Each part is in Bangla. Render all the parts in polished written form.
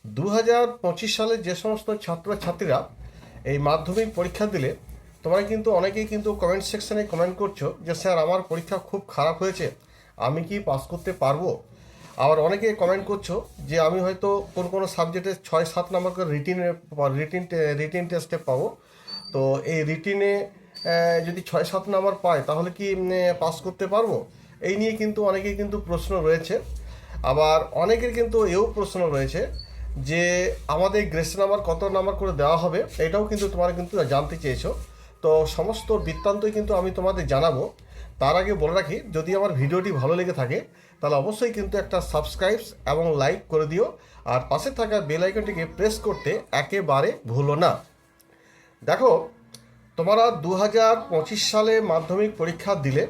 2025 সালে যে সমস্ত ছাত্রছাত্রীরা এই মাধ্যমিক পরীক্ষা দিলে তোমরা কিন্তু অনেকেই কিন্তু কমেন্ট সেকশনে কমেন্ট করছো যে স্যার আমার পরীক্ষা খুব খারাপ হয়েছে, আমি কি পাস করতে পারবো। আবার অনেকে কমেন্ট করছো যে আমি হয়তো কোনো সাবজেক্টে 6-7 নম্বর করে রিটিন টেস্টে পাবো। তো এই রিটিনে যদি 6-7 নম্বর পাই তাহলে কি পাস করতে পারবো। এই নিয়ে কিন্তু অনেকেই কিন্তু প্রশ্ন রয়েছে। আবার অনেকের কিন্তু এও প্রশ্ন রয়েছে যে আমাদের গ্রেস নাম্বার কত নাম্বার করে দেওয়া হবে, এটাও কিন্তু তোমরা কিন্তু জানতে চেয়েছো। তো সমস্ত বৃত্তান্তই কিন্তু আমি তোমাদের জানাবো। তার আগে বলে রাখি, যদি আমার ভিডিওটি ভালো লেগে থাকে তাহলে অবশ্যই কিন্তু একটা সাবস্ক্রাইব এবং লাইক করে দিও, আর পাশে থাকা বেল আইকনটিকে প্রেস করতে একেবারে ভুলো না। দেখো, তোমরা 2025 সালে মাধ্যমিক পরীক্ষা দিলে,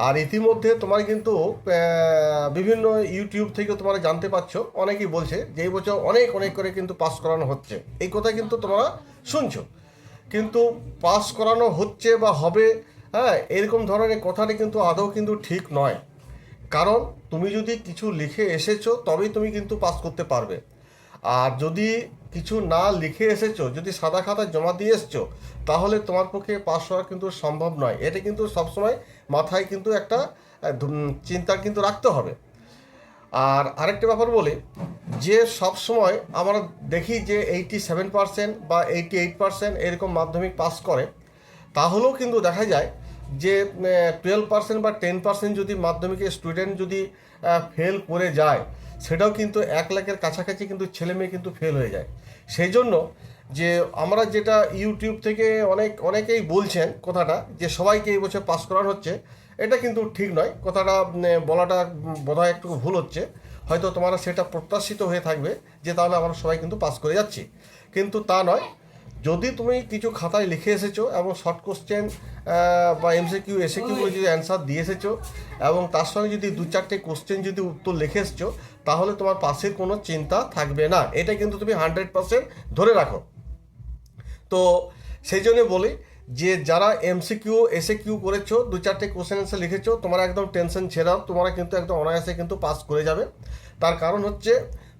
আর ইতিমধ্যে তোমার কিন্তু বিভিন্ন ইউটিউব থেকে তোমরা জানতে পারছো, অনেকেই বলছে যে এই বছর অনেক অনেক করে কিন্তু পাস করানো হচ্ছে। এই কথা কিন্তু তোমরা শুনছো, কিন্তু পাস করানো হচ্ছে বা হবে, হ্যাঁ, এরকম ধরনের কথাটি কিন্তু আদৌ কিন্তু ঠিক নয়। কারণ তুমি যদি কিছু লিখে এসেছো তবেই তুমি কিন্তু পাস করতে পারবে। আর যদি কিছু না লিখে এসেছো, যদি সাদা খাতা জমা দিয়ে এসছো, তাহলে তোমার পক্ষে পাস হওয়া কিন্তু সম্ভব নয়। এটা কিন্তু সবসময় মাথায় কিন্তু একটা চিন্তা কিন্তু রাখতে হবে। আর আরেকটা ব্যাপার বলি, যে সব সময় আমরা দেখি যে 87% বা 88% এরকম মাধ্যমিক পাস করে, তাহলেও কিন্তু দেখা যায় যে 12% বা 10% যদি মাধ্যমিকের স্টুডেন্ট যদি ফেল করে যায়, সেটাও কিন্তু 1 লাখের কাছাকাছি কিন্তু ছেলে মেয়ে কিন্তু ফেল হয়ে যায়। সেই জন্য যে আমরা যেটা ইউটিউব থেকে অনেকেই বলছেন কথাটা যে সবাইকে এই বছর পাস করানো হচ্ছে, এটা কিন্তু ঠিক নয়। কথাটা বলাটা বোধহয় একটু ভুল হচ্ছে। হয়তো তোমরা সেটা প্রত্যাশিত হয়ে থাকবে যে তাহলে আমরা সবাই কিন্তু পাস করে যাচ্ছি, কিন্তু তা নয়। যদি তুমি কিছু খাতায় লিখে এসেছো এবং শর্ট কোশ্চেন বা এমসিকিউ এসিকিউগুলো যদি অ্যান্সার দিয়ে এসেছো এবং তার সঙ্গে যদি 2-4টে কোশ্চেন যদি উত্তর লিখে এসেছো, তাহলে তোমার পাশের কোনো চিন্তা থাকবে না। এটা কিন্তু তুমি 100% ধরে রাখো। তো সেই জন্য বলি যে যারা এমসিকিউ এসিকিউ করেছো, 2-4টে কোশ্চেন অ্যান্সার লিখেছো, তোমরা একদম টেনশন ছেড়াও, তোমরা কিন্তু একদম অনায়াসে কিন্তু পাস করে যাবে। তার কারণ হচ্ছে,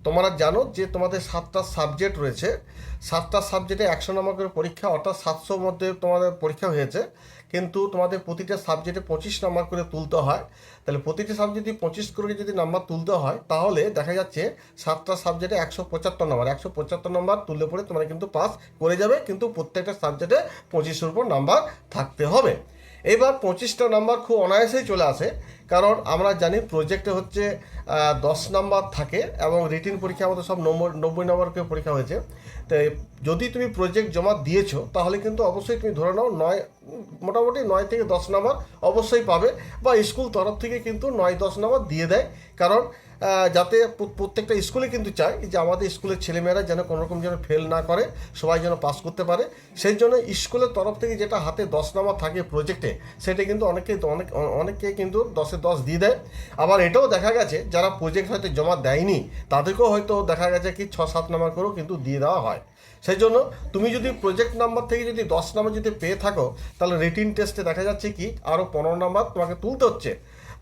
তোমরা জানো যে তোমাদের 7টা সাবজেক্ট রয়েছে। 7টা সাবজেক্টে 100 নম্বর করে পরীক্ষা, অর্থাৎ 700 মধ্যে তোমাদের পরীক্ষা হয়েছে, কিন্তু তোমাদের প্রতিটা সাবজেক্টে 25 নম্বর করে তুলতে হয়। তাহলে প্রতিটি সাবজেক্টে 25 করে যদি নাম্বার তুলতে হয়, তাহলে দেখা যাচ্ছে 7টা সাবজেক্টে 175 নম্বর, 175 নম্বর তুললে পরে তোমরা কিন্তু পাস করে যাবে। কিন্তু প্রত্যেকটা সাবজেক্টে 25-এর উপর নাম্বার থাকতে হবে। এবার 25টা নাম্বার খুব অনায়াসেই চলে আসে, কারণ আমরা জানি প্রজেক্টে হচ্ছে 10 নাম্বার থাকে এবং রিটিন পরীক্ষা আমাদের সব 90 নম্বর করে পরীক্ষা হয়েছে। তো যদি তুমি প্রজেক্ট জমা দিয়েছো, তাহলে কিন্তু অবশ্যই তুমি ধরে নাও মোটামুটি 9 থেকে 10 নম্বর অবশ্যই পাবে, বা স্কুল তরফ থেকে কিন্তু 9-10 নম্বর দিয়ে দেয়। কারণ যাতে প্রত্যেকটা স্কুলে কিন্তু চায় যে আমাদের স্কুলের ছেলেমেয়েরা যেন কোনোরকম যেন ফেল না করে, সবাই যেন পাস করতে পারে। সেই জন্য স্কুলের তরফ থেকে যেটা হাতে 10 নম্বর থাকে প্রজেক্টে, সেটা কিন্তু অনেকে কিন্তু 10-এ 10 দিয়ে দেয়। আবার এটাও দেখা গেছে যারা প্রজেক্ট হয়তো জমা দেয়নি, তাদেরকেও হয়তো দেখা গেছে কি 6-7 নম্বর করেও কিন্তু দিয়ে দেওয়া হয়। সেই জন্য তুমি যদি প্রজেক্ট নাম্বার থেকে যদি 10 নম্বর যদি পেয়ে থাকো, তাহলে রিটিন টেস্টে দেখা যাচ্ছে কি আরও 15 নম্বর তোমাকে তুলতে হচ্ছে।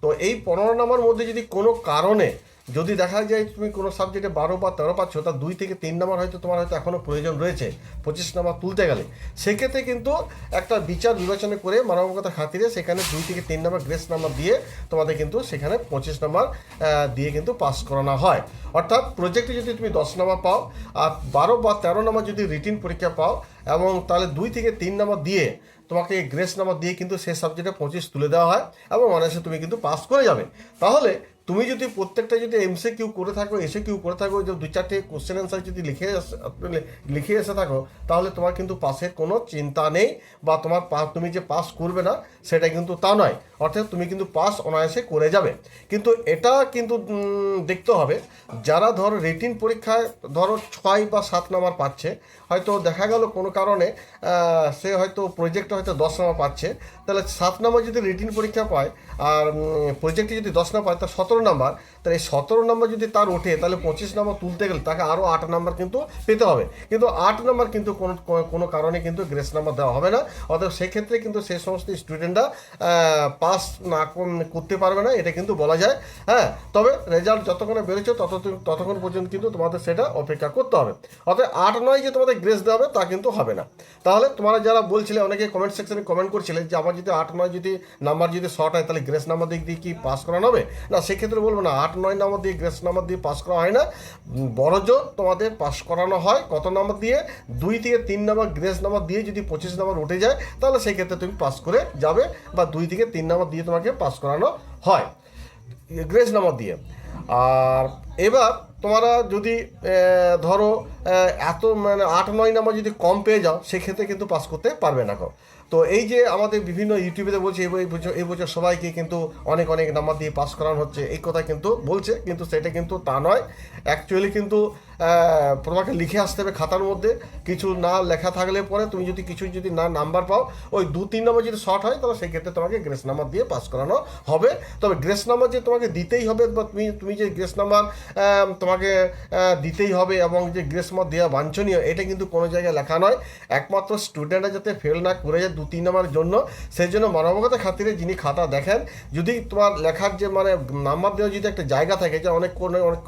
তো এই 15 নম্বর মধ্যে যদি কোনো কারণে যদি দেখা যায় তুমি কোনো সাবজেক্টে 12 বা 13 পাচ্ছ, তার 2 থেকে 3 নম্বর হয়তো তোমার হয়তো এখনও প্রয়োজন রয়েছে 25 নম্বর তুলতে গেলে, সেক্ষেত্রে কিন্তু একটা বিচার বিবেচনা করে মানবিকতার খাতিরে সেখানে 2 থেকে 3 নম্বর গ্রেস নাম্বার দিয়ে তোমাদের কিন্তু সেখানে 25 নম্বর দিয়ে কিন্তু পাস করানো হয়। অর্থাৎ প্রজেক্টে যদি তুমি 10 নম্বর পাও আর 12 বা 13 নম্বর যদি রিটিন পরীক্ষা পাও, এবং তাহলে 2 থেকে 3 নম্বর দিয়ে তোমাকে গ্রেস নাম্বার দিয়ে কিন্তু সেই সাবজেক্টে 25 তুলে দেওয়া হয় এবং অনায়াসে তুমি কিন্তু পাস করে যাবে। তাহলে তুমি যদি প্রত্যেকটা যদি এমসিকিউ করে থাকো, এসিকিউ করে থাকো, যে 2-4টে কোশ্চেন অ্যান্সার যদি লিখে এসে থাকো, তাহলে তোমার কিন্তু পাসের কোনো চিন্তা নেই, বা তুমি যে পাস করবে না সেটা কিন্তু তা নয়। অর্থাৎ তুমি কিন্তু পাস অনায়াসে করে যাবে। কিন্তু এটা কিন্তু দেখতে হবে, যারা ধরো রিটিন পরীক্ষায় ধরো 6 বা 7 নম্বর পাচ্ছে, হয়তো দেখা গেল কোনো কারণে সে হয়তো প্রজেক্টে হয়তো 10 নম্বর পাচ্ছে, তাহলে 7 নম্বর যদি রিটিন পরীক্ষা পায় আর প্রজেক্টে যদি 10 নম্বর পায়, তার 17 নম্বর, তাহলে এই 17 নম্বর যদি তার ওঠে, তাহলে 25 নম্বর তুলতে গেলে তাকে আরও 8 নম্বর কিন্তু পেতে হবে। কিন্তু 8 নম্বর কিন্তু কোনো কারণে কিন্তু গ্রেস নাম্বার দেওয়া হবে না। অতএব সেক্ষেত্রে কিন্তু সেই সমস্ত স্টুডেন্টরা পাস না করতে পারবে না, এটা কিন্তু বলা যায়। হ্যাঁ, তবে রেজাল্ট যতক্ষণে বেরোচ্ছে ততক্ষণ পর্যন্ত কিন্তু তোমাদের সেটা অপেক্ষা করতে হবে। অর্থাৎ 8-9 যে তোমাদের গ্রেস দেওয়া হবে তা কিন্তু হবে না। তাহলে তোমরা যারা বলছিলে, অনেকে কমেন্ট সেকশনে কমেন্ট করছিলে যে আমার যদি 8-9 যদি নাম্বার যদি শর্ট হয় তাহলে গ্রেস নাম্বার দিয়ে কি পাস করানো হবে? না, সেক্ষেত্রে বলবো না, 8-9 নাম্বার দিয়ে গ্রেস নাম্বার দিয়ে পাস করা হয় না। বড়জোর তোমাদের পাস করানো হয় কত নাম্বার দিয়ে? 2 থেকে 3 নাম্বার গ্রেস নাম্বার দিয়ে যদি 25 নাম্বার উঠে যায় তাহলে সেই ক্ষেত্রে তুমি পাস করে যাবে, বা 2 থেকে 3 নাম্বার দিয়ে তোমাকে পাস করানো হয় গ্রেস নাম্বার দিয়ে। আর এবার তোমরা যদি ধরো এত মানে 8-9 নাম্বার যদি কম পেয়ে যাও, সেক্ষেত্রে কিন্তু পাস করতে পারবে না। তো এই যে আমাদের বিভিন্ন ইউটিউবে বলছে এই বছর সবাইকে কিন্তু অনেক অনেক নাম্বার দিয়ে পাস করানো হচ্ছে, এই কথা কিন্তু বলছে, কিন্তু সেটা কিন্তু তা নয়। অ্যাকচুয়ালি কিন্তু তোমাকে লিখে আসতে হবে খাতার মধ্যে। কিছু না লেখা থাকলে পরে তুমি যদি কিছু যদি না নাম্বার পাও, ওই 2-3 নম্বর যদি শর্ট হয় তাহলে সেক্ষেত্রে তোমাকে গ্রেস নাম্বার দিয়ে পাস করানো হবে। তবে গ্রেস নাম্বার যে তোমাকে দিতেই হবে, বা তুমি যে গ্রেস নাম্বার তোমাকে দিতেই হবে এবং যে গ্রেস নাম্বার দেওয়া বাঞ্ছনীয়, এটা কিন্তু কোনো জায়গায় লেখা নয়। একমাত্র স্টুডেন্টরা যাতে ফেল না করে যায় 2-3 নম্বরের জন্য, সেই জন্য মানবতার খাতিরে যিনি খাতা দেখেন, যদি তোমার লেখার যে মানে নাম্বার দেওয়ার যদি একটা জায়গা থাকে, যে অনেক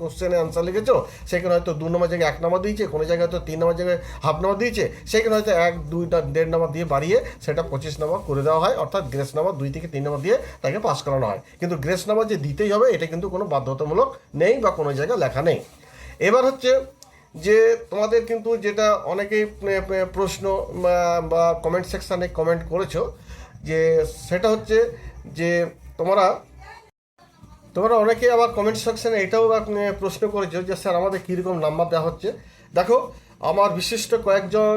কোশ্চেনে অ্যান্সার লিখেছো, সেখানে হয়তো 2 নম্বর জায়গায় 1 নম্বর দিয়েছে, কোনো জায়গায় হয়তো 3 নম্বর জায়গায় হাফ নম্বর দিয়েছে, সেখানে হয়তো 1-2-1.5 নম্বর দিয়ে বাড়িয়ে সেটা 25 নম্বর করে দেওয়া হয়। অর্থাৎ গ্রেস নাম্বার 2 থেকে 3 নম্বর দিয়ে তাকে পাস করানো হয়। কিন্তু গ্রেস নাম্বার যে দিতেই হবে এটা কিন্তু কোনো বাধ্যতামূলক নেই বা কোনো জায়গায় লেখা নেই। এবার হচ্ছে যে তোমাদের কিন্তু যেটা অনেকেই প্রশ্ন বা কমেন্ট সেকশানে কমেন্ট করেছো, যে সেটা হচ্ছে যে তোমরা অনেকে আবার কমেন্ট সেকশানে এটাও প্রশ্ন করেছো যে স্যার আমাদের কীরকম নাম্বার দেওয়া হচ্ছে। দেখো, আমার বিশিষ্ট কয়েকজন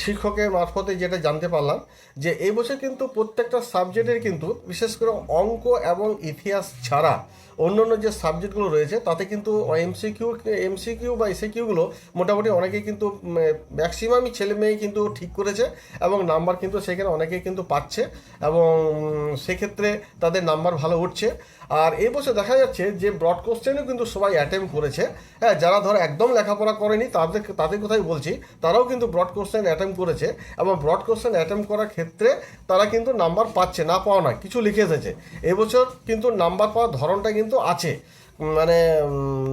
শিক্ষকের মারফতে যেটা জানতে পারলাম, যে এই বছর কিন্তু প্রত্যেকটা সাবজেক্টের কিন্তু বিশেষ করে অঙ্ক এবং ইতিহাস ছাড়া অন্যান্য যে সাবজেক্টগুলো রয়েছে তাতে কিন্তু এমসিকিউ বা এসএকিউগুলো মোটামুটি অনেকেই কিন্তু ম্যাক্সিমামই ছেলে মেয়ে কিন্তু ঠিক করেছে, এবং নাম্বার কিন্তু সেখানে অনেকেই কিন্তু পাচ্ছে, এবং সেক্ষেত্রে তাদের নাম্বার ভালো উঠছে। আর এই বছর দেখা যাচ্ছে যে ব্রড কোশ্চেনও কিন্তু সবাই অ্যাটেম্প করেছে। হ্যাঁ, যারা ধরো একদম লেখাপড়া করেনি তাদের কথাই বলছি, তারাও কিন্তু ব্রড কোশ্চেন অ্যাটেম্প করেছে, এবং ব্রড কোশ্চেন অ্যাটেম্প করার ক্ষেত্রে তারা কিন্তু নাম্বার পাচ্ছে, না পাওয়া নয়, কিছু লিখে এসেছে। এবছর কিন্তু নাম্বার পাওয়ার ধরনটা কিন্তু আছে, মানে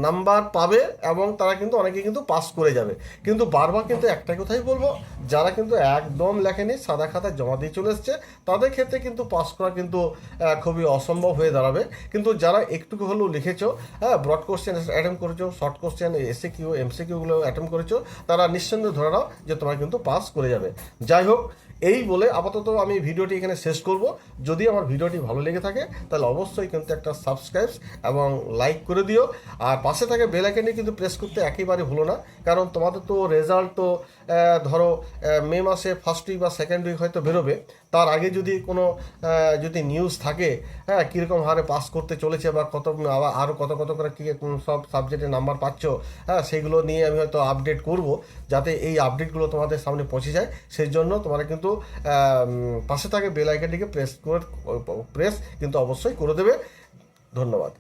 নাম্বার পাবে এবং তারা কিন্তু অনেকে কিন্তু পাস করে যাবে। কিন্তু বারবার কিন্তু একটা কথাই বলবো, যারা কিন্তু একদম লেখেনি, সাদা খাতায় জমা দিয়ে চলে এসছে, তাদের ক্ষেত্রে কিন্তু পাস করা কিন্তু খুবই অসম্ভব হয়ে দাঁড়াবে। কিন্তু যারা একটু হলেও লিখেছো, হ্যাঁ, ব্রড কোশ্চেন অ্যাটেম্প করেছো, শর্ট কোশ্চেন এসএকিউ এমসিকিউগুলো অ্যাটেম্প করেছো, তারা নিঃসন্দেহে ধরে নাও যে তোমরা কিন্তু পাস করে যাবে। যাই হোক, এই বলে আপাতত আমি ভিডিওটি এখানে শেষ করব। যদি আমার ভিডিওটি ভালো লেগে থাকে তাহলে অবশ্যই কিন্তু একটা সাবস্ক্রাইব এবং লাইক করে দিও, আর পাশে থাকে বেল আইকনটি কিন্তু প্রেস করতে একেবারে ভুলো না, কারণ তোমাদের তো রেজাল্ট তো ধরো মে মাসে ফার্স্ট উইক বা সেকেন্ড উইক হয়তো বেরোবে। তার আগে যদি কোনো যদি নিউজ থাকে, হ্যাঁ, কীরকম হারে পাস করতে চলেছে বা কত আরও কত করে কী সব সাবজেক্টে নাম্বার পাচ্ছ, হ্যাঁ, সেইগুলো নিয়ে আমি হয়তো আপডেট করব, যাতে এই আপডেটগুলো তোমাদের সামনে পৌঁছে যায়। সেই জন্য তোমরা কিন্তু পাশে থাকে বেল আইকনটিকে প্রেস কিন্তু অবশ্যই করে দেবে। ধন্যবাদ।